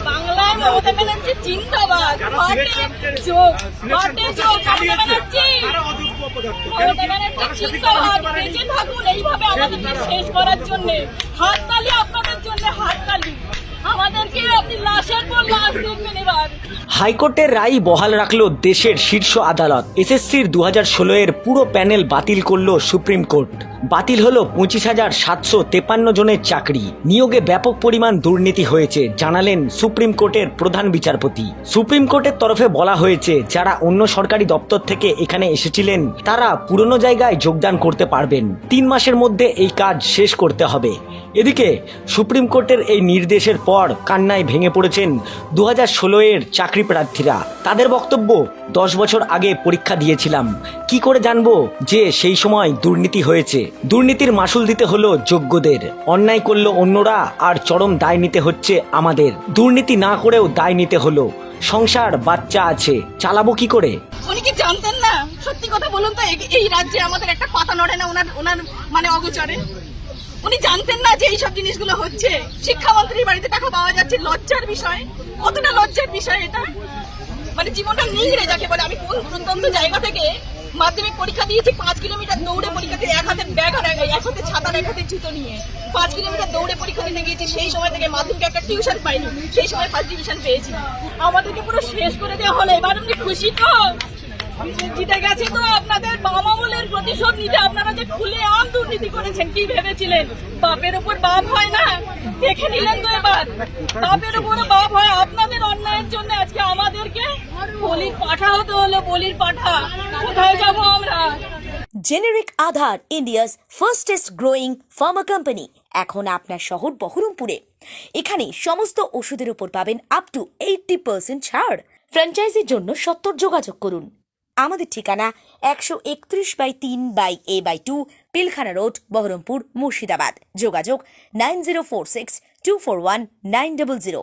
বাংলায় মমতা ব্যানার্জি জিন্দাবাদ। বেঁচে থাকুন এইভাবে আমাদেরকে শেষ করার জন্য। হাততালি আপনাদের জন্য, হাততালি। আমাদেরকে আপনি লাশের পর লাশ দেখবেন এবার। হাইকোর্টের রায় বহাল রাখল দেশের শীর্ষ আদালত। এসএসসির 2016 এর পুরো প্যানেল বাতিল করল সুপ্রিম কোর্ট। বাতিল হলো 25,753 জনের চাকরি। নিয়োগে ব্যাপক পরিমাণ দুর্নীতি হয়েছে জানালেন সুপ্রিম কোর্টের প্রধান বিচারপতি। সুপ্রিম কোর্টের তরফে বলা হয়েছে, যারা অন্য সরকারি দপ্তর থেকে এখানে এসেছিলেন তারা পুরনো জায়গায় যোগদান করতে পারবেন। 3 মাসের মধ্যে এই কাজ শেষ করতে হবে। এদিকে সুপ্রিম কোর্টের এই নির্দেশের পর কান্নায় ভেঙে পড়েছেন 2016 এর চাকরি প্রার্থীরা। তাদের বক্তব্য, 10 বছর আগে পরীক্ষা দিয়েছিলাম, কি করে জানবো যে সেই সময় দুর্নীতি হয়েছে? দুর্নীতির মাসুল দিতে হলো যোগ্যদের, অন্যায় করলো অন্যরা, আর চরম দায় নিতে হচ্ছে আমাদের। দুর্নীতি না করেও দায় নিতে হলো। সংসার, বাচ্চা আছে, চালাবো কি করে? উনি কি জানতেন না? সত্যি কথা বলুন তো, এই রাজ্যে আমাদের একটা পাতা নড়ে না ওনার মানে অগোচরে। উনি জানতেন না যে এইসব জিনিসগুলো হচ্ছে? শিক্ষামন্ত্রীর বাড়িতে টাকা পাওয়া যাচ্ছে, লজ্জার বিষয়। কতটা লজ্জার বিষয় এটা! মানে জীবনটা নিংড়ে যাকে বলে। আমি কোন প্রত্যন্ত জায়গা থেকে মাধ্যমিক পরীক্ষা দিয়েছি, 5 কিলোমিটার দৌড়ে পরীক্ষা দিয়ে, এক হাতে ব্যাগ আর এক হাতে ছাতা, এক হাতে জুতো নিয়ে 5 কিলোমিটার দৌড়ে পরীক্ষা দিতে গিয়েছি। সেই সময় থেকে মাধ্যমিকে একটা টিউশন পাইনি, সেই সময় ফার্স্ট ডিভিশন পেয়েছি। আমাদেরকে পুরো শেষ করে দেওয়া হলো। এবার আপনি খুশি তো? জিতে গেছে তো? আপনাদের বাম আমলের প্রতিশোধ নিতে আপনারা যে খুলে আম দুর্নীতি করেছেন, কি ভেবেছিলেন বাপের উপর বাপ হয় না? দেখে নিলেন তো এবার, বাপের উপর বাপ হয়। আপনাদের অন্যায়ের জন্য আজকে আমাদেরকে বলির পাঠা হতে হলো, বলির পাঠা। কোথায় যাবো আমরা? Generic Aadhaar, India's fastest growing pharma company, এখন আপনার শহর বহরমপুরে। এখানে সমস্ত ওষুধের উপর পাবেন আপ টু 80% ছাড়। ফ্র্যাঞ্চাইজির জন্য 70 যোগাযোগ করুন। আমাদের ঠিকানা 131/3/A/2 পিলখানা রোড, বহরমপুর, মুর্শিদাবাদ। যোগাযোগ 9046241900।